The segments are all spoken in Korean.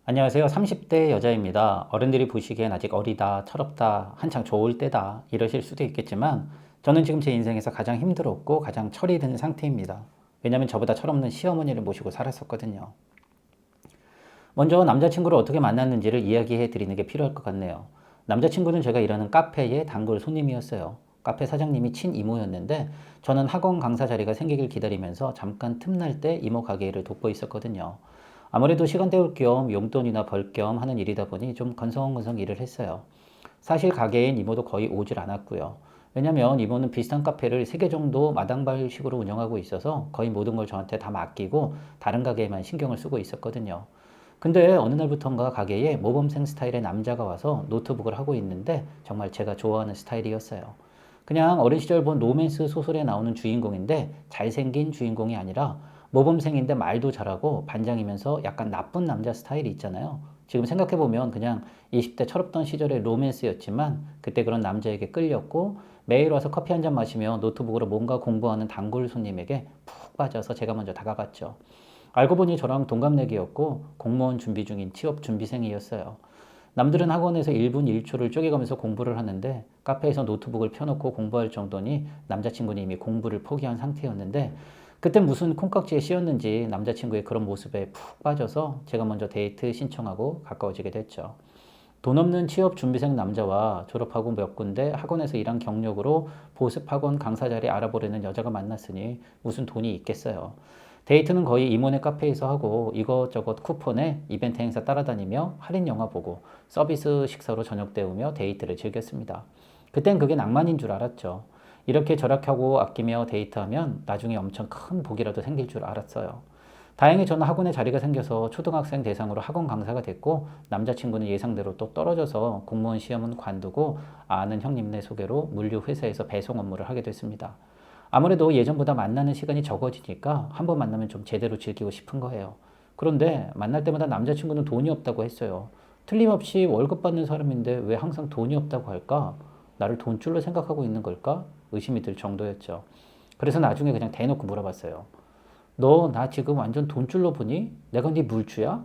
안녕하세요. 30대 여자입니다. 어른들이 보시기엔 아직 어리다, 철없다, 한창 좋을 때다 이러실 수도 있겠지만 저는 지금 제 인생에서 가장 힘들었고 가장 철이 든 상태입니다. 왜냐하면 저보다 철없는 시어머니를 모시고 살았었거든요. 먼저 남자친구를 어떻게 만났는지를 이야기해 드리는 게 필요할 것 같네요. 남자친구는 제가 일하는 카페의 단골 손님이었어요. 카페 사장님이 친이모였는데 저는 학원 강사 자리가 생기길 기다리면서 잠깐 틈날 때 이모 가게를 돕고 있었거든요. 아무래도 시간 때울 겸 용돈이나 벌 겸 하는 일이다 보니 좀 건성건성 일을 했어요. 사실 가게엔 이모도 거의 오질 않았고요. 왜냐면 이모는 비슷한 카페를 3개 정도 마당발식으로 운영하고 있어서 거의 모든 걸 저한테 다 맡기고 다른 가게에만 신경을 쓰고 있었거든요. 근데 어느 날부턴가 가게에 모범생 스타일의 남자가 와서 노트북을 하고 있는데 정말 제가 좋아하는 스타일이었어요. 그냥 어린 시절 본 로맨스 소설에 나오는 주인공인데 잘생긴 주인공이 아니라 모범생인데 말도 잘하고 반장이면서 약간 나쁜 남자 스타일이 있잖아요. 지금 생각해보면 그냥 20대 철없던 시절의 로맨스였지만 그때 그런 남자에게 끌렸고 매일 와서 커피 한 잔 마시며 노트북으로 뭔가 공부하는 단골 손님에게 푹 빠져서 제가 먼저 다가갔죠. 알고 보니 저랑 동갑내기였고 공무원 준비 중인 취업 준비생이었어요. 남들은 학원에서 1분 1초를 쪼개가면서 공부를 하는데 카페에서 노트북을 펴놓고 공부할 정도니 남자친구는 이미 공부를 포기한 상태였는데 그땐 무슨 콩깍지에 씌었는지 남자친구의 그런 모습에 푹 빠져서 제가 먼저 데이트 신청하고 가까워지게 됐죠. 돈 없는 취업 준비생 남자와 졸업하고 몇 군데 학원에서 일한 경력으로 보습 학원 강사 자리 알아보려는 여자가 만났으니 무슨 돈이 있겠어요. 데이트는 거의 이모네 카페에서 하고 이것저것 쿠폰에 이벤트 행사 따라다니며 할인 영화 보고 서비스 식사로 저녁 때우며 데이트를 즐겼습니다. 그땐 그게 낭만인 줄 알았죠. 이렇게 절약하고 아끼며 데이트하면 나중에 엄청 큰 복이라도 생길 줄 알았어요. 다행히 저는 학원에 자리가 생겨서 초등학생 대상으로 학원 강사가 됐고 남자친구는 예상대로 또 떨어져서 공무원 시험은 관두고 아는 형님네 소개로 물류 회사에서 배송 업무를 하게 됐습니다. 아무래도 예전보다 만나는 시간이 적어지니까 한 번 만나면 좀 제대로 즐기고 싶은 거예요. 그런데 만날 때마다 남자친구는 돈이 없다고 했어요. 틀림없이 월급 받는 사람인데 왜 항상 돈이 없다고 할까? 나를 돈줄로 생각하고 있는 걸까? 의심이 들 정도였죠. 그래서 나중에 그냥 대놓고 물어봤어요. 너 나 지금 완전 돈줄로 보니? 내가 네 물주야?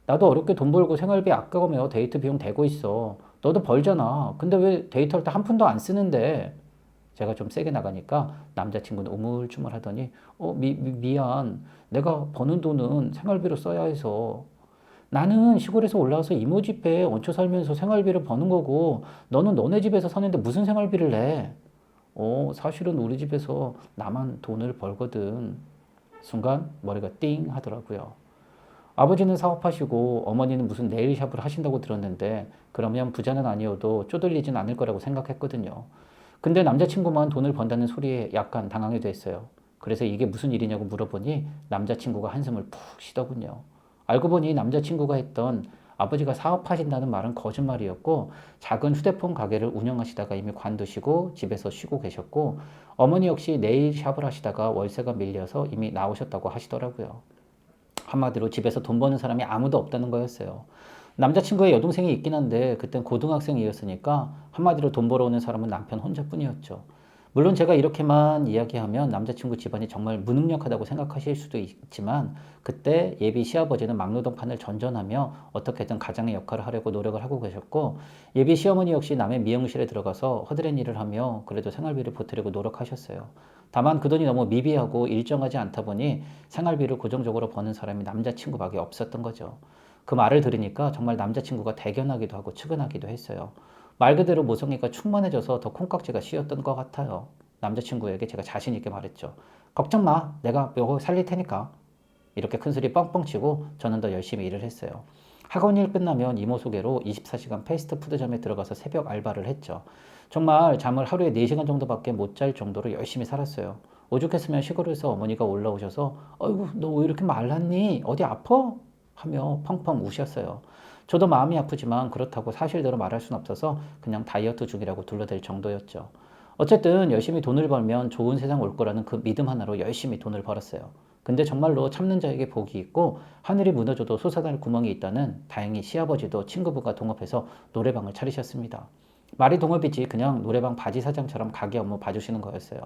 나도 어렵게 돈 벌고 생활비 아까우며 데이트 비용 대고 있어. 너도 벌잖아. 근데 왜 데이트할 때 한 푼도 안 쓰는데? 제가 좀 세게 나가니까 남자친구는 우물쭈물 하더니 미안. 내가 버는 돈은 생활비로 써야 해서. 나는 시골에서 올라와서 이모 집에 얹혀 살면서 생활비를 버는 거고 너는 너네 집에서 사는데 무슨 생활비를 내? 사실은 우리 집에서 나만 돈을 벌거든. 순간 머리가 띵 하더라고요. 아버지는 사업하시고 어머니는 무슨 네일샵을 하신다고 들었는데 그러면 부자는 아니어도 쪼들리진 않을 거라고 생각했거든요. 근데 남자친구만 돈을 번다는 소리에 약간 당황하기도 했어요. 그래서 이게 무슨 일이냐고 물어보니 남자친구가 한숨을 푹 쉬더군요. 알고 보니 남자친구가 했던 아버지가 사업하신다는 말은 거짓말이었고 작은 휴대폰 가게를 운영하시다가 이미 관두시고 집에서 쉬고 계셨고 어머니 역시 네일샵을 하시다가 월세가 밀려서 이미 나오셨다고 하시더라고요. 한마디로 집에서 돈 버는 사람이 아무도 없다는 거였어요. 남자친구의 여동생이 있긴 한데 그땐 고등학생이었으니까 한마디로 돈 벌어오는 사람은 남편 혼자뿐이었죠. 물론 제가 이렇게만 이야기하면 남자친구 집안이 정말 무능력하다고 생각하실 수도 있지만 그때 예비 시아버지는 막노동판을 전전하며 어떻게든 가장의 역할을 하려고 노력을 하고 계셨고 예비 시어머니 역시 남의 미용실에 들어가서 허드렛 일을 하며 그래도 생활비를 보태려고 노력하셨어요. 다만 그 돈이 너무 미비하고 일정하지 않다 보니 생활비를 고정적으로 버는 사람이 남자친구밖에 없었던 거죠. 그 말을 들으니까 정말 남자친구가 대견하기도 하고 측은하기도 했어요. 말 그대로 모성애가 충만해져서 더 콩깍지가 씌었던 것 같아요. 남자친구에게 제가 자신 있게 말했죠. 걱정 마. 내가 이거 살릴 테니까. 이렇게 큰소리 뻥뻥 치고 저는 더 열심히 일을 했어요. 학원 일 끝나면 이모 소개로 24시간 패스트푸드점에 들어가서 새벽 알바를 했죠. 정말 잠을 하루에 4시간 정도밖에 못 잘 정도로 열심히 살았어요. 오죽했으면 시골에서 어머니가 올라오셔서 어이구 너 왜 이렇게 말랐니? 어디 아파? 하며 펑펑 우셨어요. 저도 마음이 아프지만 그렇다고 사실대로 말할 순 없어서 그냥 다이어트 중이라고 둘러댈 정도였죠. 어쨌든 열심히 돈을 벌면 좋은 세상 올 거라는 그 믿음 하나로 열심히 돈을 벌었어요. 근데 정말로 참는 자에게 복이 있고 하늘이 무너져도 솟아날 구멍이 있다는 다행히 시아버지도 친구분과 동업해서 노래방을 차리셨습니다. 말이 동업이지 그냥 노래방 바지 사장처럼 가게 업무 봐주시는 거였어요.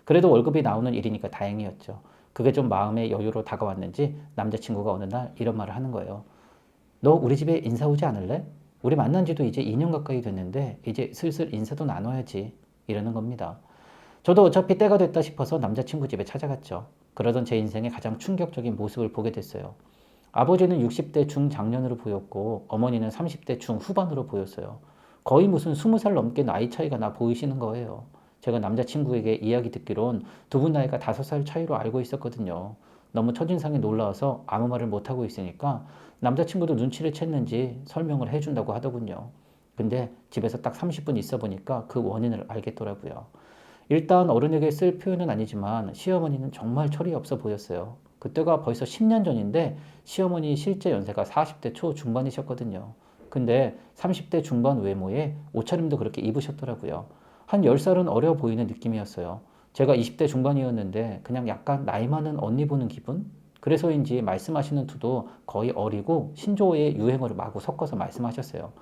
그래도 월급이 나오는 일이니까 다행이었죠. 그게 좀 마음의 여유로 다가왔는지 남자친구가 어느 날 이런 말을 하는 거예요. 너 우리 집에 인사 오지 않을래? 우리 만난 지도 이제 2년 가까이 됐는데 이제 슬슬 인사도 나눠야지. 이러는 겁니다. 저도 어차피 때가 됐다 싶어서 남자친구 집에 찾아갔죠. 그러던 제 인생의 가장 충격적인 모습을 보게 됐어요. 아버지는 60대 중장년으로 보였고 어머니는 30대 중후반으로 보였어요. 거의 무슨 20살 넘게 나이 차이가 나 보이시는 거예요. 제가 남자친구에게 이야기 듣기론 두 분 나이가 5살 차이로 알고 있었거든요. 너무 첫인상이 놀라워서 아무 말을 못하고 있으니까 남자친구도 눈치를 챘는지 설명을 해준다고 하더군요. 근데 집에서 딱 30분 있어 보니까 그 원인을 알겠더라고요. 일단 어른에게 쓸 표현은 아니지만 시어머니는 정말 철이 없어 보였어요. 그때가 벌써 10년 전인데 시어머니 실제 연세가 40대 초중반이셨거든요. 근데 30대 중반 외모에 옷차림도 그렇게 입으셨더라고요. 한 10살은 어려 보이는 느낌이었어요. 제가 20대 중반이었는데 그냥 약간 나이 많은 언니 보는 기분? 그래서인지 말씀하시는 투도 거의 어리고 신조어의 유행어를 마구 섞어서 말씀하셨어요.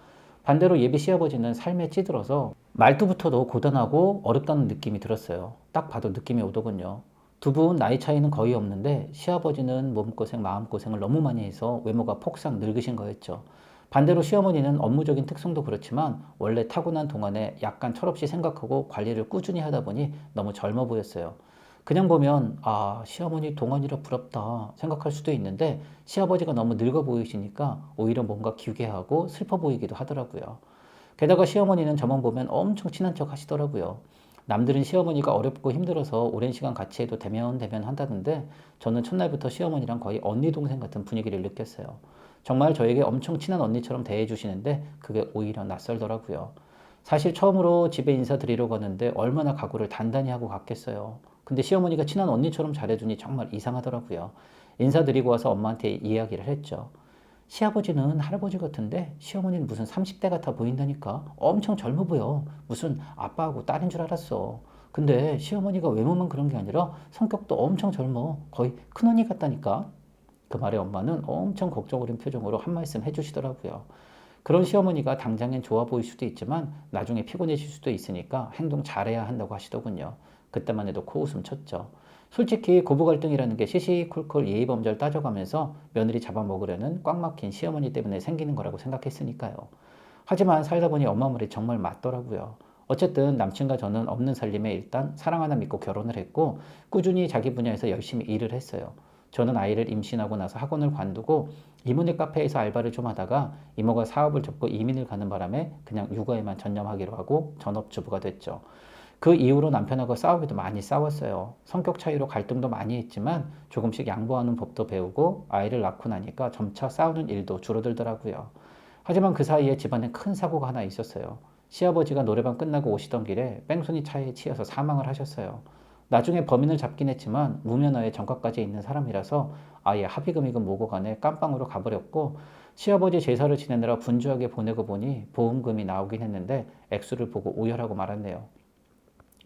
반대로 예비 시아버지는 삶에 찌들어서 말투부터도 고단하고 어렵다는 느낌이 들었어요. 딱 봐도 느낌이 오더군요. 두 분 나이 차이는 거의 없는데 시아버지는 몸고생, 마음고생을 너무 많이 해서 외모가 폭삭 늙으신 거였죠. 반대로 시어머니는 업무적인 특성도 그렇지만 원래 타고난 동안에 약간 철없이 생각하고 관리를 꾸준히 하다 보니 너무 젊어 보였어요. 그냥 보면 아 시어머니 동안이라 부럽다 생각할 수도 있는데 시아버지가 너무 늙어 보이시니까 오히려 뭔가 기괴하고 슬퍼 보이기도 하더라고요. 게다가 시어머니는 저만 보면 엄청 친한 척 하시더라고요. 남들은 시어머니가 어렵고 힘들어서 오랜 시간 같이 해도 대면대면 한다던데 저는 첫날부터 시어머니랑 거의 언니 동생 같은 분위기를 느꼈어요. 정말 저에게 엄청 친한 언니처럼 대해주시는데 그게 오히려 낯설더라고요. 사실 처음으로 집에 인사드리러 갔는데 얼마나 각오를 단단히 하고 갔겠어요. 근데 시어머니가 친한 언니처럼 잘해주니 정말 이상하더라고요. 인사드리고 와서 엄마한테 이야기를 했죠. 시아버지는 할아버지 같은데 시어머니는 무슨 30대 같아 보인다니까. 엄청 젊어 보여. 무슨 아빠하고 딸인 줄 알았어. 근데 시어머니가 외모만 그런 게 아니라 성격도 엄청 젊어. 거의 큰언니 같다니까. 그 말에 엄마는 엄청 걱정 어린 표정으로 한 말씀 해주시더라고요. 그런 시어머니가 당장엔 좋아 보일 수도 있지만 나중에 피곤해질 수도 있으니까 행동 잘해야 한다고 하시더군요. 그때만 해도 코웃음 쳤죠. 솔직히 고부 갈등이라는 게 시시콜콜 예의범절 따져가면서 며느리 잡아먹으려는 꽉 막힌 시어머니 때문에 생기는 거라고 생각했으니까요. 하지만 살다 보니 엄마 말이 정말 맞더라고요. 어쨌든 남친과 저는 없는 살림에 일단 사랑 하나 믿고 결혼을 했고 꾸준히 자기 분야에서 열심히 일을 했어요. 저는 아이를 임신하고 나서 학원을 관두고 이모네 카페에서 알바를 좀 하다가 이모가 사업을 접고 이민을 가는 바람에 그냥 육아에만 전념하기로 하고 전업주부가 됐죠. 그 이후로 남편하고 싸우기도 많이 싸웠어요. 성격 차이로 갈등도 많이 했지만 조금씩 양보하는 법도 배우고 아이를 낳고 나니까 점차 싸우는 일도 줄어들더라고요. 하지만 그 사이에 집안에 큰 사고가 하나 있었어요. 시아버지가 노래방 끝나고 오시던 길에 뺑소니 차에 치여서 사망을 하셨어요. 나중에 범인을 잡긴 했지만 무면허에 전과까지 있는 사람이라서 아예 합의금이건 뭐고 간에 깜빵으로 가버렸고 시아버지 제사를 지내느라 분주하게 보내고 보니 보험금이 나오긴 했는데 액수를 보고 오열하고 말았네요.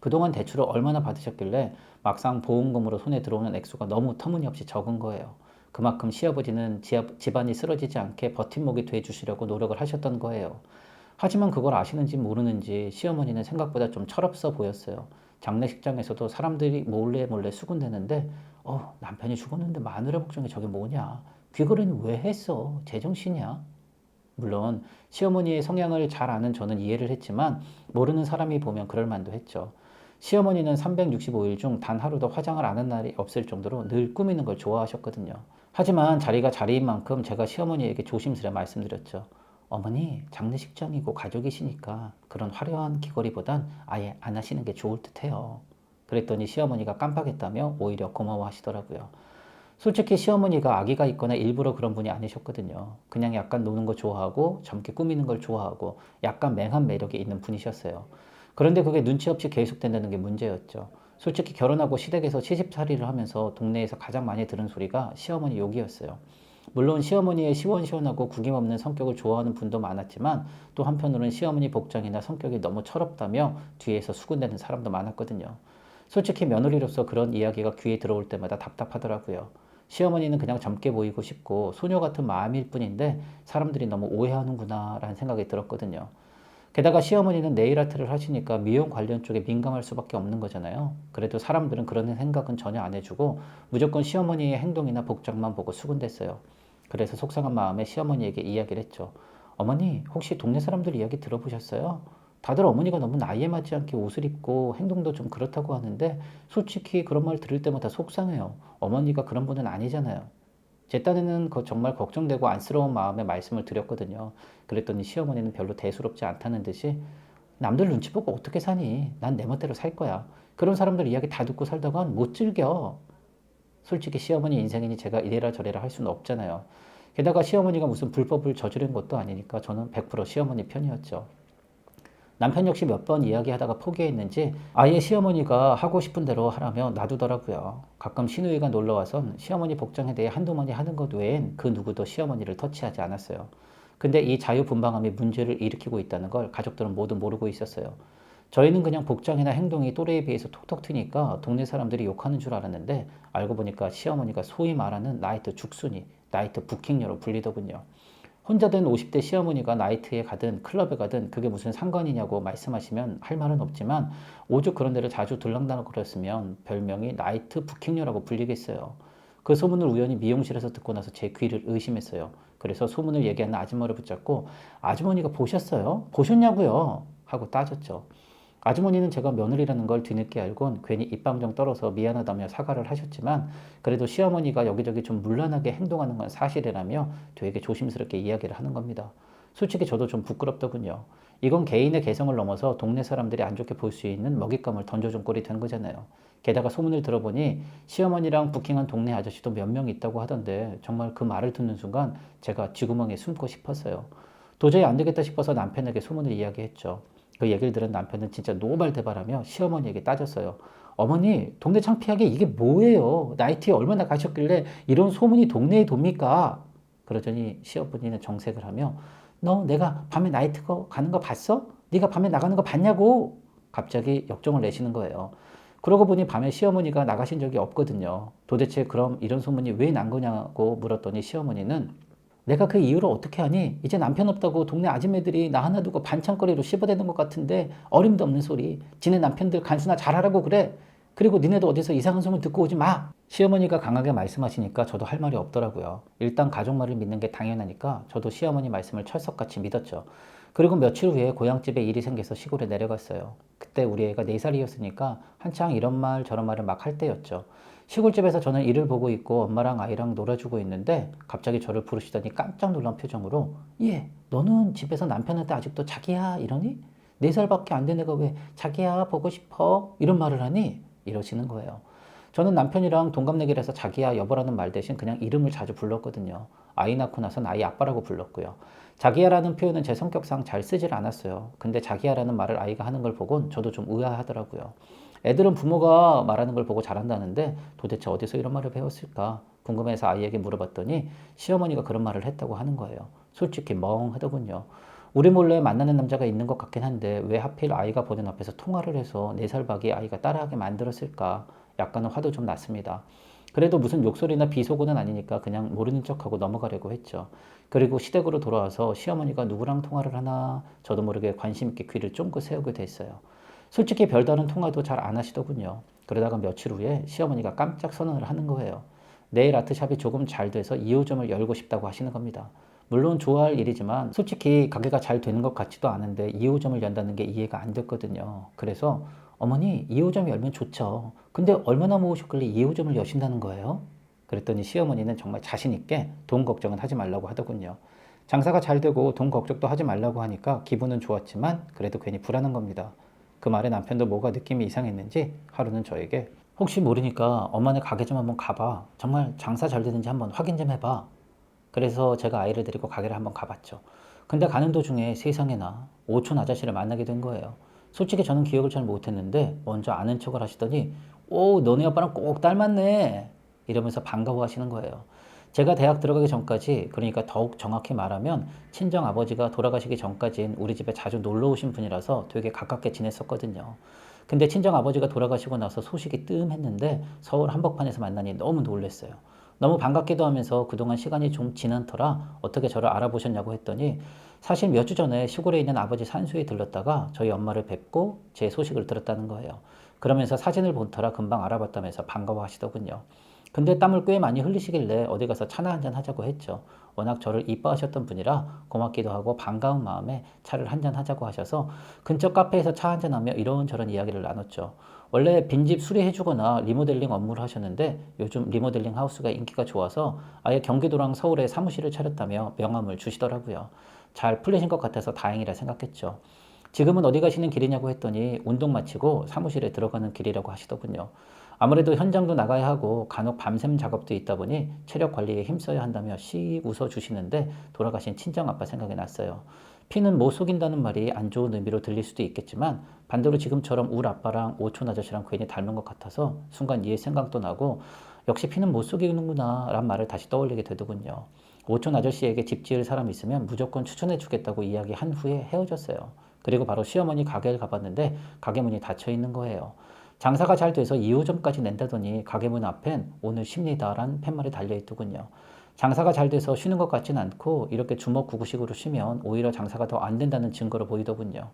그동안 대출을 얼마나 받으셨길래 막상 보험금으로 손에 들어오는 액수가 너무 터무니없이 적은 거예요. 그만큼 시아버지는 집안이 쓰러지지 않게 버팀목이 돼주시려고 노력을 하셨던 거예요. 하지만 그걸 아시는지 모르는지 시어머니는 생각보다 좀 철없어 보였어요. 장례식장에서도 사람들이 몰래 몰래 수군대는데 남편이 죽었는데 마누라 복종이 저게 뭐냐? 귀걸이는 왜 했어? 제정신이야? 물론 시어머니의 성향을 잘 아는 저는 이해를 했지만 모르는 사람이 보면 그럴 만도 했죠. 시어머니는 365일 중 단 하루도 화장을 안 한 날이 없을 정도로 늘 꾸미는 걸 좋아하셨거든요. 하지만 자리가 자리인 만큼 제가 시어머니에게 조심스레 말씀드렸죠. 어머니, 장례식장이고 가족이시니까 그런 화려한 귀걸이보단 아예 안 하시는 게 좋을 듯해요. 그랬더니 시어머니가 깜빡했다며 오히려 고마워하시더라고요. 솔직히 시어머니가 아기가 있거나 일부러 그런 분이 아니셨거든요. 그냥 약간 노는 거 좋아하고 젊게 꾸미는 걸 좋아하고 약간 맹한 매력이 있는 분이셨어요. 그런데 그게 눈치 없이 계속된다는 게 문제였죠. 솔직히 결혼하고 시댁에서 시집살이를 하면서 동네에서 가장 많이 들은 소리가 시어머니 욕이었어요. 물론 시어머니의 시원시원하고 구김없는 성격을 좋아하는 분도 많았지만 또 한편으로는 시어머니 복장이나 성격이 너무 철없다며 뒤에서 수군대는 사람도 많았거든요. 솔직히 며느리로서 그런 이야기가 귀에 들어올 때마다 답답하더라고요. 시어머니는 그냥 젊게 보이고 싶고 소녀 같은 마음일 뿐인데 사람들이 너무 오해하는구나 라는 생각이 들었거든요. 게다가 시어머니는 네일 아트를 하시니까 미용 관련 쪽에 민감할 수밖에 없는 거잖아요. 그래도 사람들은 그런 생각은 전혀 안 해주고 무조건 시어머니의 행동이나 복장만 보고 수군댔어요. 그래서 속상한 마음에 시어머니에게 이야기를 했죠. 어머니, 혹시 동네 사람들 이야기 들어보셨어요? 다들 어머니가 너무 나이에 맞지 않게 옷을 입고 행동도 좀 그렇다고 하는데 솔직히 그런 말 들을 때마다 속상해요. 어머니가 그런 분은 아니잖아요. 제 딴에는 정말 걱정되고 안쓰러운 마음에 말씀을 드렸거든요. 그랬더니 시어머니는 별로 대수롭지 않다는 듯이 남들 눈치 보고 어떻게 사니? 난 내 멋대로 살 거야. 그런 사람들 이야기 다 듣고 살다간 못 즐겨. 솔직히 시어머니 인생이니 제가 이래라 저래라 할 수는 없잖아요. 게다가 시어머니가 무슨 불법을 저지른 것도 아니니까 저는 100% 시어머니 편이었죠. 남편 역시 몇 번 이야기하다가 포기했는지 아예 시어머니가 하고 싶은 대로 하라며 놔두더라고요. 가끔 시누이가 놀러와선 시어머니 복장에 대해 한두 마디 하는 것 외엔 그 누구도 시어머니를 터치하지 않았어요. 근데 이 자유분방함이 문제를 일으키고 있다는 걸 가족들은 모두 모르고 있었어요. 저희는 그냥 복장이나 행동이 또래에 비해서 톡톡 튀니까 동네 사람들이 욕하는 줄 알았는데 알고 보니까 시어머니가 소위 말하는 나이트 죽순이, 나이트 부킹녀로 불리더군요. 혼자 된 50대 시어머니가 나이트에 가든 클럽에 가든 그게 무슨 상관이냐고 말씀하시면 할 말은 없지만 오죽 그런 데를 자주 들락날락 그랬으면 별명이 나이트 부킹녀라고 불리겠어요. 그 소문을 우연히 미용실에서 듣고 나서 제 귀를 의심했어요. 그래서 소문을 얘기하는 아줌마를 붙잡고 아주머니가 보셨어요? 보셨냐고요? 하고 따졌죠. 아주머니는 제가 며느리라는 걸 뒤늦게 알곤 괜히 입방정 떨어서 미안하다며 사과를 하셨지만 그래도 시어머니가 여기저기 좀 문란하게 행동하는 건 사실이라며 되게 조심스럽게 이야기를 하는 겁니다. 솔직히 저도 좀 부끄럽더군요. 이건 개인의 개성을 넘어서 동네 사람들이 안 좋게 볼 수 있는 먹잇감을 던져준 꼴이 된 거잖아요. 게다가 소문을 들어보니 시어머니랑 부킹한 동네 아저씨도 몇 명 있다고 하던데 정말 그 말을 듣는 순간 제가 쥐구멍에 숨고 싶었어요. 도저히 안 되겠다 싶어서 남편에게 소문을 이야기했죠. 그 얘기를 들은 남편은 진짜 노발대발하며 시어머니에게 따졌어요. 어머니, 동네 창피하게 이게 뭐예요? 나이트에 얼마나 가셨길래 이런 소문이 동네에 돕니까? 그러더니 시어머니는 정색을 하며 너 내가 밤에 나이트 가는 거 봤어? 네가 밤에 나가는 거 봤냐고? 갑자기 역정을 내시는 거예요. 그러고 보니 밤에 시어머니가 나가신 적이 없거든요. 도대체 그럼 이런 소문이 왜 난 거냐고 물었더니 시어머니는 내가 그 이유를 어떻게 하니? 이제 남편 없다고 동네 아줌매들이 나 하나 두고 반찬거리로 씹어대는 것 같은데 어림도 없는 소리. 지네 남편들 간수나 잘하라고 그래. 그리고 니네도 어디서 이상한 소문 듣고 오지 마. 시어머니가 강하게 말씀하시니까 저도 할 말이 없더라고요. 일단 가족 말을 믿는 게 당연하니까 저도 시어머니 말씀을 철석같이 믿었죠. 그리고 며칠 후에 고향집에 일이 생겨서 시골에 내려갔어요. 그때 우리 애가 4살이었으니까 한창 이런 말 저런 말을 막 할 때였죠. 시골집에서 저는 일을 보고 있고 엄마랑 아이랑 놀아주고 있는데 갑자기 저를 부르시더니 깜짝 놀란 표정으로 예, 너는 집에서 남편한테 아직도 자기야 이러니? 4살밖에 안 된 애가 왜 자기야 보고 싶어? 이런 말을 하니? 이러시는 거예요. 저는 남편이랑 동갑내기라서 자기야 여보라는 말 대신 그냥 이름을 자주 불렀거든요. 아이 낳고 나선 아이 아빠라고 불렀고요. 자기야라는 표현은 제 성격상 잘 쓰질 않았어요. 근데 자기야라는 말을 아이가 하는 걸 보곤 저도 좀 의아하더라고요. 애들은 부모가 말하는 걸 보고 자란다는데 도대체 어디서 이런 말을 배웠을까 궁금해서 아이에게 물어봤더니 시어머니가 그런 말을 했다고 하는 거예요. 솔직히 멍하더군요. 우리 몰래 만나는 남자가 있는 것 같긴 한데 왜 하필 아이가 보는 앞에서 통화를 해서 4살 박이 아이가 따라하게 만들었을까 약간은 화도 좀 났습니다. 그래도 무슨 욕설이나 비속어는 아니니까 그냥 모르는 척하고 넘어가려고 했죠. 그리고 시댁으로 돌아와서 시어머니가 누구랑 통화를 하나 저도 모르게 관심 있게 귀를 쫑긋 세우게 됐어요. 솔직히 별다른 통화도 잘 안 하시더군요. 그러다가 며칠 후에 시어머니가 깜짝 선언을 하는 거예요. 내일 아트샵이 조금 잘 돼서 2호점을 열고 싶다고 하시는 겁니다. 물론 좋아할 일이지만 솔직히 가게가 잘 되는 것 같지도 않은데 2호점을 연다는 게 이해가 안 됐거든요. 그래서 어머니 2호점 열면 좋죠. 근데 얼마나 모으셨길래 2호점을 여신다는 거예요? 그랬더니 시어머니는 정말 자신 있게 돈 걱정은 하지 말라고 하더군요. 장사가 잘 되고 돈 걱정도 하지 말라고 하니까 기분은 좋았지만 그래도 괜히 불안한 겁니다. 그 말에 남편도 뭐가 느낌이 이상했는지 하루는 저에게 혹시 모르니까 엄마네 가게 좀 한번 가봐. 정말 장사 잘 되는지 한번 확인 좀 해봐. 그래서 제가 아이를 데리고 가게를 한번 가봤죠. 근데 가는 도중에 세상에나 오촌 아저씨를 만나게 된 거예요. 솔직히 저는 기억을 잘 못했는데 먼저 아는 척을 하시더니 오 너네 아빠랑 꼭 닮았네 이러면서 반가워하시는 거예요. 제가 대학 들어가기 전까지 그러니까 더욱 정확히 말하면 친정 아버지가 돌아가시기 전까진 우리 집에 자주 놀러 오신 분이라서 되게 가깝게 지냈었거든요. 근데 친정 아버지가 돌아가시고 나서 소식이 뜸했는데 서울 한복판에서 만나니 너무 놀랬어요. 너무 반갑기도 하면서 그동안 시간이 좀 지난 터라 어떻게 저를 알아보셨냐고 했더니 사실 몇 주 전에 시골에 있는 아버지 산소에 들렀다가 저희 엄마를 뵙고 제 소식을 들었다는 거예요. 그러면서 사진을 본 터라 금방 알아봤다면서 반가워하시더군요. 근데 땀을 꽤 많이 흘리시길래 어디 가서 차나 한잔 하자고 했죠. 워낙 저를 이뻐하셨던 분이라 고맙기도 하고 반가운 마음에 차를 한잔 하자고 하셔서 근처 카페에서 차 한잔하며 이런저런 이야기를 나눴죠. 원래 빈집 수리해주거나 리모델링 업무를 하셨는데 요즘 리모델링 하우스가 인기가 좋아서 아예 경기도랑 서울에 사무실을 차렸다며 명함을 주시더라고요. 잘 풀리신 것 같아서 다행이라 생각했죠. 지금은 어디 가시는 길이냐고 했더니 운동 마치고 사무실에 들어가는 길이라고 하시더군요. 아무래도 현장도 나가야 하고 간혹 밤샘 작업도 있다 보니 체력 관리에 힘써야 한다며 씩 웃어주시는데 돌아가신 친정아빠 생각이 났어요. 피는 못 속인다는 말이 안 좋은 의미로 들릴 수도 있겠지만 반대로 지금처럼 울 아빠랑 오촌 아저씨랑 괜히 닮은 것 같아서 순간 이해 생각도 나고 역시 피는 못 속이는구나 란 말을 다시 떠올리게 되더군요. 오촌 아저씨에게 집 지을 사람 있으면 무조건 추천해 주겠다고 이야기한 후에 헤어졌어요. 그리고 바로 시어머니 가게를 가봤는데 가게 문이 닫혀 있는 거예요. 장사가 잘 돼서 2호점까지 낸다더니 가게 문 앞엔 오늘 쉽니다란 팻말이 달려있더군요. 장사가 잘 돼서 쉬는 것 같진 않고 이렇게 주먹구구식으로 쉬면 오히려 장사가 더 안 된다는 증거로 보이더군요.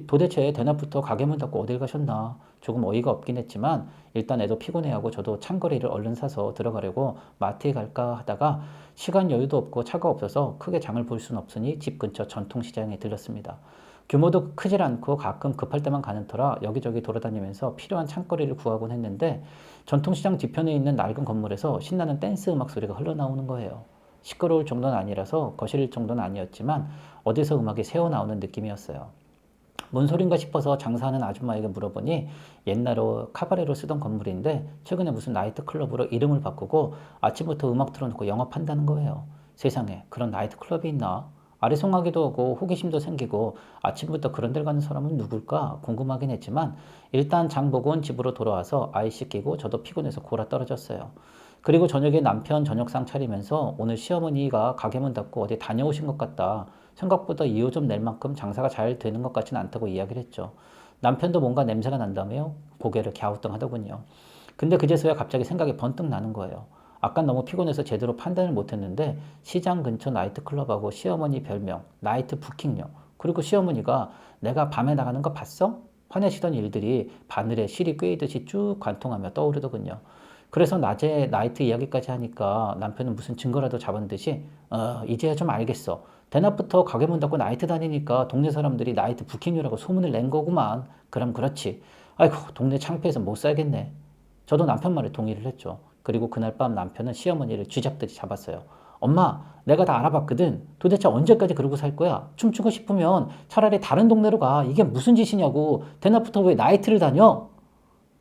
도대체 대낮부터 가게 문 닫고 어딜 가셨나? 조금 어이가 없긴 했지만 일단 애도 피곤해하고 저도 찬거리를 얼른 사서 들어가려고 마트에 갈까 하다가 시간 여유도 없고 차가 없어서 크게 장을 볼 수는 없으니 집 근처 전통시장에 들렀습니다. 규모도 크질 않고 가끔 급할 때만 가는 터라 여기저기 돌아다니면서 필요한 창거리를 구하곤 했는데 전통시장 뒤편에 있는 낡은 건물에서 신나는 댄스 음악 소리가 흘러나오는 거예요. 시끄러울 정도는 아니라서 거실 정도는 아니었지만 어디서 음악이 새어나오는 느낌이었어요. 뭔 소린가 싶어서 장사하는 아줌마에게 물어보니 옛날로 카바레로 쓰던 건물인데 최근에 무슨 나이트클럽으로 이름을 바꾸고 아침부터 음악 틀어놓고 영업한다는 거예요. 세상에 그런 나이트클럽이 있나? 아리송하기도 하고 호기심도 생기고 아침부터 그런 데 가는 사람은 누굴까 궁금하긴 했지만 일단 장 보고 온 집으로 돌아와서 아이 씻기고 저도 피곤해서 골아 떨어졌어요. 그리고 저녁에 남편 저녁상 차리면서 오늘 시어머니가 가게 문 닫고 어디 다녀오신 것 같다. 생각보다 2호점 낼 만큼 장사가 잘 되는 것 같지는 않다고 이야기를 했죠. 남편도 뭔가 냄새가 난다며 고개를 갸우뚱하더군요. 근데 그제서야 갑자기 생각이 번뜩 나는 거예요. 아까 너무 피곤해서 제대로 판단을 못했는데 시장 근처 나이트클럽하고 시어머니 별명 나이트 부킹녀 그리고 시어머니가 내가 밤에 나가는 거 봤어? 화내시던 일들이 바늘에 실이 꿰이듯이 쭉 관통하며 떠오르더군요. 그래서 낮에 나이트 이야기까지 하니까 남편은 무슨 증거라도 잡은 듯이 이제야 좀 알겠어. 대낮부터 가게 문 닫고 나이트 다니니까 동네 사람들이 나이트 부킹녀라고 소문을 낸 거구만. 그럼 그렇지. 아이고 동네 창피해서 못 살겠네. 저도 남편 말에 동의를 했죠. 그리고 그날 밤 남편은 시어머니를 쥐잡듯이 잡았어요. 엄마, 내가 다 알아봤거든. 도대체 언제까지 그러고 살 거야? 춤추고 싶으면 차라리 다른 동네로 가. 이게 무슨 짓이냐고. 대낮부터 왜 나이트를 다녀?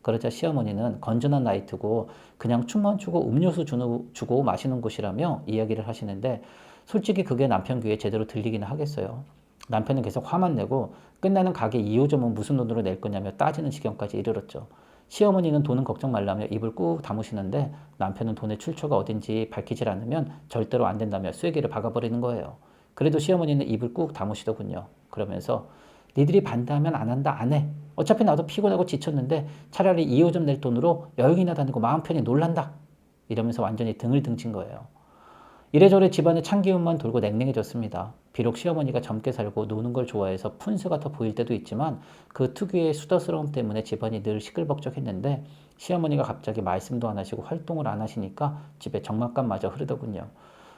그러자 시어머니는 건전한 나이트고 그냥 춤만 추고 음료수 주고 마시는 곳이라며 이야기를 하시는데 솔직히 그게 남편 귀에 제대로 들리기는 하겠어요. 남편은 계속 화만 내고 끝나는 가게 2호점은 무슨 돈으로 낼 거냐며 따지는 지경까지 이르렀죠. 시어머니는 돈은 걱정 말라며 입을 꾹 다무시는데 남편은 돈의 출처가 어딘지 밝히질 않으면 절대로 안 된다며 쐐기를 박아버리는 거예요. 그래도 시어머니는 입을 꾹 다무시더군요. 그러면서 니들이 반대하면 안 한다 안 해. 어차피 나도 피곤하고 지쳤는데 차라리 2호점 낼 돈으로 여행이나 다니고 마음 편히 놀란다. 이러면서 완전히 등을 등친 거예요. 이래저래 집안에 참기운만 돌고 냉랭해졌습니다. 비록 시어머니가 젊게 살고 노는 걸 좋아해서 푼수 같아 보일 때도 있지만 그 특유의 수다스러움 때문에 집안이 늘 시끌벅적했는데 시어머니가 갑자기 말씀도 안 하시고 활동을 안 하시니까 집에 적막감마저 흐르더군요.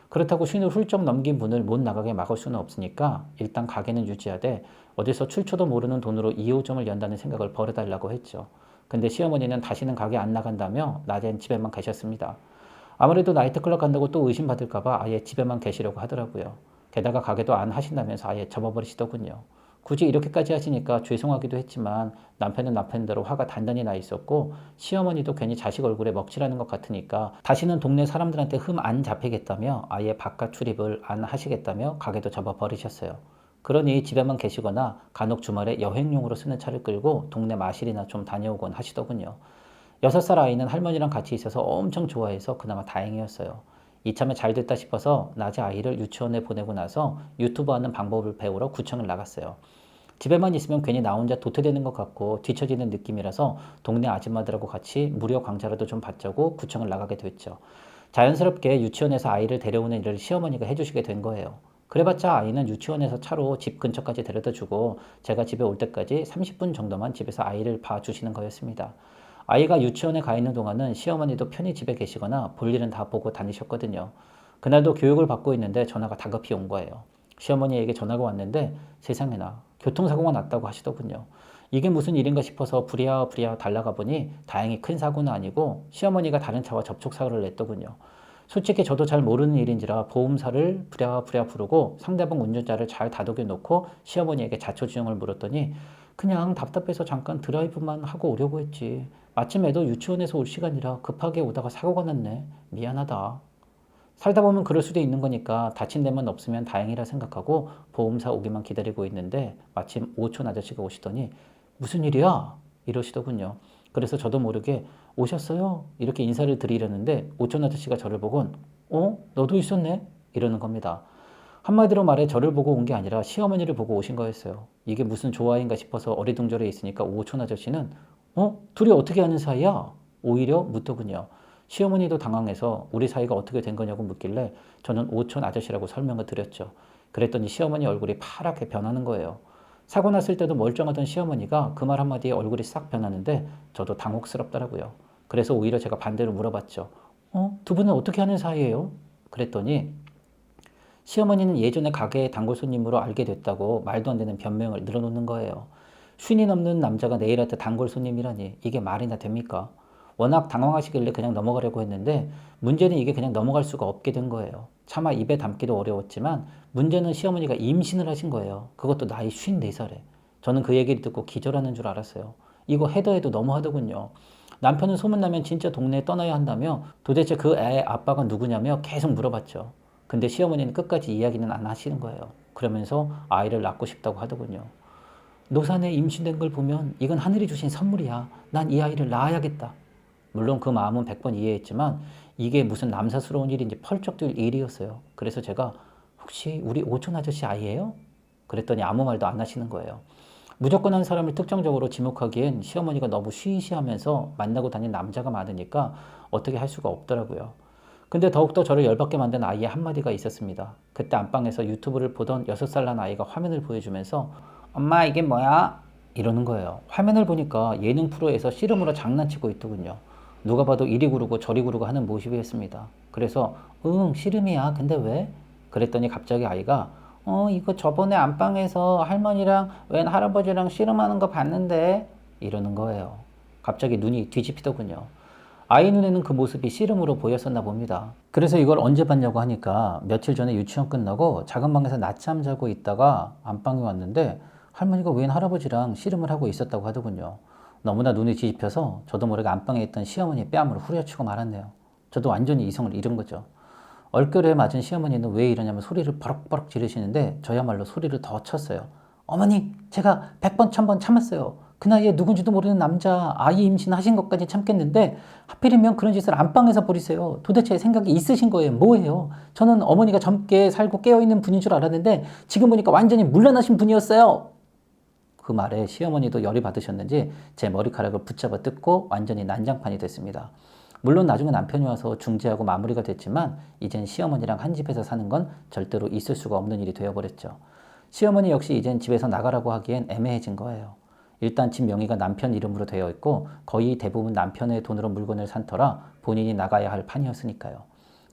그렇다고 쉰을 훌쩍 넘긴 분을 못 나가게 막을 수는 없으니까 일단 가게는 유지하되 어디서 출처도 모르는 돈으로 2호점을 연다는 생각을 버려달라고 했죠. 근데 시어머니는 다시는 가게 안 나간다며 낮엔 집에만 계셨습니다. 아무래도 나이트클럽 간다고 또 의심받을까봐 아예 집에만 계시려고 하더라고요. 게다가 가게도 안 하신다면서 아예 접어버리시더군요. 굳이 이렇게까지 하시니까 죄송하기도 했지만 남편은 남편대로 화가 단단히 나 있었고 시어머니도 괜히 자식 얼굴에 먹칠하는 것 같으니까 다시는 동네 사람들한테 흠 안 잡히겠다며 아예 바깥 출입을 안 하시겠다며 가게도 접어버리셨어요. 그러니 집에만 계시거나 간혹 주말에 여행용으로 쓰는 차를 끌고 동네 마실이나 좀 다녀오곤 하시더군요. 6살 아이는 할머니랑 같이 있어서 엄청 좋아해서 그나마 다행이었어요. 이참에 잘 됐다 싶어서 낮에 아이를 유치원에 보내고 나서 유튜브 하는 방법을 배우러 구청을 나갔어요. 집에만 있으면 괜히 나 혼자 도태되는 것 같고 뒤처지는 느낌이라서 동네 아줌마들하고 같이 무료 강좌라도 좀 받자고 구청을 나가게 됐죠. 자연스럽게 유치원에서 아이를 데려오는 일을 시어머니가 해주시게 된 거예요. 그래봤자 아이는 유치원에서 차로 집 근처까지 데려다 주고 제가 집에 올 때까지 30분 정도만 집에서 아이를 봐주시는 거였습니다. 아이가 유치원에 가 있는 동안은 시어머니도 편히 집에 계시거나 볼 일은 다 보고 다니셨거든요. 그날도 교육을 받고 있는데 전화가 다급히 온 거예요. 시어머니에게 전화가 왔는데 세상에나 교통사고가 났다고 하시더군요. 이게 무슨 일인가 싶어서 부랴부랴 달라가 보니 다행히 큰 사고는 아니고 시어머니가 다른 차와 접촉사고를 냈더군요. 솔직히 저도 잘 모르는 일인지라 보험사를 부랴부랴 부르고 상대방 운전자를 잘 다독여 놓고 시어머니에게 자초지종을 물었더니 그냥 답답해서 잠깐 드라이브만 하고 오려고 했지. 마침 애도 유치원에서 올 시간이라 급하게 오다가 사고가 났네. 미안하다. 살다 보면 그럴 수도 있는 거니까 다친 데만 없으면 다행이라 생각하고 보험사 오기만 기다리고 있는데 마침 오촌 아저씨가 오시더니 무슨 일이야? 이러시더군요. 그래서 저도 모르게 오셨어요? 이렇게 인사를 드리려는데 오촌 아저씨가 저를 보곤 너도 있었네? 이러는 겁니다. 한마디로 말해 저를 보고 온 게 아니라 시어머니를 보고 오신 거였어요. 이게 무슨 조화인가 싶어서 어리둥절해 있으니까 오촌 아저씨는 둘이 어떻게 아는 사이야? 오히려 묻더군요. 시어머니도 당황해서 우리 사이가 어떻게 된 거냐고 묻길래 저는 오촌 아저씨라고 설명을 드렸죠. 그랬더니 시어머니 얼굴이 파랗게 변하는 거예요. 사고 났을 때도 멀쩡하던 시어머니가 그 말 한마디에 얼굴이 싹 변하는데 저도 당혹스럽더라고요. 그래서 오히려 제가 반대로 물어봤죠. 두 분은 어떻게 하는 사이예요? 그랬더니 시어머니는 예전에 가게의 단골 손님으로 알게 됐다고 말도 안 되는 변명을 늘어놓는 거예요. 쉰이 넘는 남자가 네일아트 단골 손님이라니 이게 말이나 됩니까? 워낙 당황하시길래 그냥 넘어가려고 했는데 문제는 이게 그냥 넘어갈 수가 없게 된 거예요. 차마 입에 담기도 어려웠지만 문제는 시어머니가 임신을 하신 거예요. 그것도 나이 54살에. 저는 그 얘기를 듣고 기절하는 줄 알았어요. 이거 해도 너무하더군요. 남편은 소문나면 진짜 동네에 떠나야 한다며 도대체 그 애 아빠가 누구냐며 계속 물어봤죠. 근데 시어머니는 끝까지 이야기는 안 하시는 거예요. 그러면서 아이를 낳고 싶다고 하더군요. 노산에 임신된 걸 보면 이건 하늘이 주신 선물이야. 난 이 아이를 낳아야겠다. 물론 그 마음은 100번 이해했지만 이게 무슨 남사스러운 일인지 펄쩍 뛸 일이었어요. 그래서 제가 혹시 우리 오촌 아저씨 아이예요? 그랬더니 아무 말도 안 하시는 거예요. 무조건 한 사람을 특정적으로 지목하기엔 시어머니가 너무 쉬쉬하면서 만나고 다닌 남자가 많으니까 어떻게 할 수가 없더라고요. 근데 더욱더 저를 열받게 만든 아이의 한마디가 있었습니다. 그때 안방에서 유튜브를 보던 6살 난 아이가 화면을 보여주면서 엄마 이게 뭐야? 이러는 거예요. 화면을 보니까 예능 프로에서 씨름으로 장난치고 있더군요. 누가 봐도 이리 구르고 저리 구르고 하는 모습이었습니다. 그래서 응 씨름이야 근데 왜? 그랬더니 갑자기 아이가 이거 저번에 안방에서 할머니랑 웬 할아버지랑 씨름하는 거 봤는데 이러는 거예요. 갑자기 눈이 뒤집히더군요. 아이 눈에는 그 모습이 씨름으로 보였었나 봅니다. 그래서 이걸 언제 봤냐고 하니까 며칠 전에 유치원 끝나고 작은 방에서 낮잠 자고 있다가 안방에 왔는데 할머니가 웬 할아버지랑 씨름을 하고 있었다고 하더군요. 너무나 눈이 뒤집혀서 저도 모르게 안방에 있던 시어머니의 뺨을 후려치고 말았네요. 저도 완전히 이성을 잃은 거죠. 얼결에 맞은 시어머니는 왜 이러냐면 소리를 버럭버럭 지르시는데 저야말로 소리를 더 쳤어요. 어머니, 제가 100번, 1000번 참았어요. 그 나이에 누군지도 모르는 남자, 아이 임신하신 것까지 참겠는데 하필이면 그런 짓을 안방에서 벌이세요. 도대체 생각이 있으신 거예요? 뭐예요? 저는 어머니가 젊게 살고 깨어있는 분인 줄 알았는데 지금 보니까 완전히 물러나신 분이었어요. 그 말에 시어머니도 열이 받으셨는지 제 머리카락을 붙잡아 뜯고 완전히 난장판이 됐습니다. 물론 나중에 남편이 와서 중재하고 마무리가 됐지만 이젠 시어머니랑 한 집에서 사는 건 절대로 있을 수가 없는 일이 되어버렸죠. 시어머니 역시 이젠 집에서 나가라고 하기엔 애매해진 거예요. 일단 집 명의가 남편 이름으로 되어 있고 거의 대부분 남편의 돈으로 물건을 산 터라 본인이 나가야 할 판이었으니까요.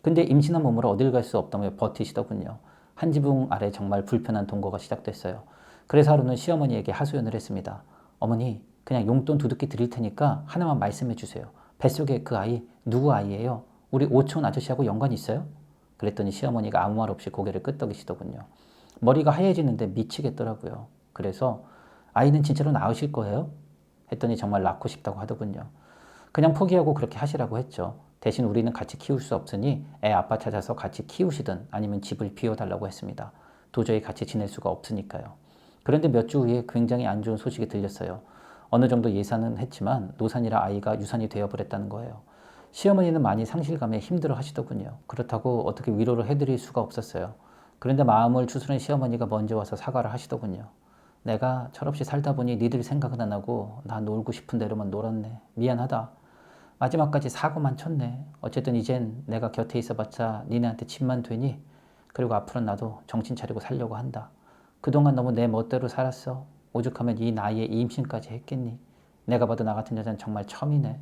근데 임신한 몸으로 어딜 갈 수 없다며 버티시더군요. 한 지붕 아래 정말 불편한 동거가 시작됐어요. 그래서 하루는 시어머니에게 하소연을 했습니다. 어머니, 그냥 용돈 두둑히 드릴 테니까 하나만 말씀해 주세요. 뱃속에 그 아이 누구 아이예요? 우리 오촌 아저씨하고 연관이 있어요? 그랬더니 시어머니가 아무 말 없이 고개를 끄덕이시더군요. 머리가 하얘지는데 미치겠더라고요. 그래서 아이는 진짜로 낳으실 거예요? 했더니 정말 낳고 싶다고 하더군요. 그냥 포기하고 그렇게 하시라고 했죠. 대신 우리는 같이 키울 수 없으니 애 아빠 찾아서 같이 키우시든 아니면 집을 비워달라고 했습니다. 도저히 같이 지낼 수가 없으니까요. 그런데 몇 주 후에 굉장히 안 좋은 소식이 들렸어요. 어느 정도 예산은 했지만 노산이라 아이가 유산이 되어버렸다는 거예요. 시어머니는 많이 상실감에 힘들어 하시더군요. 그렇다고 어떻게 위로를 해드릴 수가 없었어요. 그런데 마음을 추스른 시어머니가 먼저 와서 사과를 하시더군요. 내가 철없이 살다 보니 니들 생각은 안 하고 나 놀고 싶은 대로만 놀았네. 미안하다. 마지막까지 사고만 쳤네. 어쨌든 이젠 내가 곁에 있어봤자 니네한테 짐만 되니 그리고 앞으로는 나도 정신 차리고 살려고 한다. 그동안 너무 내 멋대로 살았어. 오죽하면 이 나이에 임신까지 했겠니. 내가 봐도 나 같은 여자는 정말 첨이네.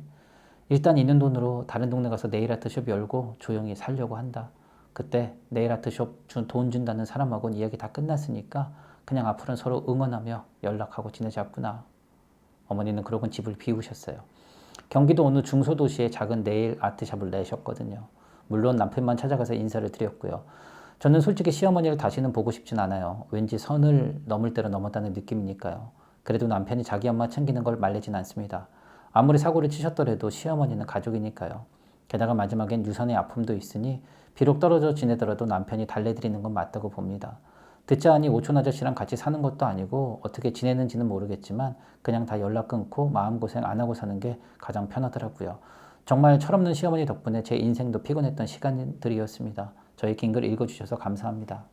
일단 있는 돈으로 다른 동네 가서 네일아트 숍 열고 조용히 살려고 한다. 그때 네일아트 숍 돈 준다는 사람하고는 이야기 다 끝났으니까 그냥 앞으로는 서로 응원하며 연락하고 지내자꾸나. 어머니는 그러곤 집을 비우셨어요. 경기도 어느 중소도시에 작은 네일 아트샵을 내셨거든요. 물론 남편만 찾아가서 인사를 드렸고요. 저는 솔직히 시어머니를 다시는 보고 싶진 않아요. 왠지 선을 넘을 대로 넘었다는 느낌이니까요. 그래도 남편이 자기 엄마 챙기는 걸 말리진 않습니다. 아무리 사고를 치셨더라도 시어머니는 가족이니까요. 게다가 마지막엔 유산의 아픔도 있으니 비록 떨어져 지내더라도 남편이 달래드리는 건 맞다고 봅니다. 듣자 하니 오촌 아저씨랑 같이 사는 것도 아니고 어떻게 지내는지는 모르겠지만 그냥 다 연락 끊고 마음고생 안 하고 사는 게 가장 편하더라고요. 정말 철없는 시어머니 덕분에 제 인생도 피곤했던 시간들이었습니다. 저희 긴 글 읽어주셔서 감사합니다.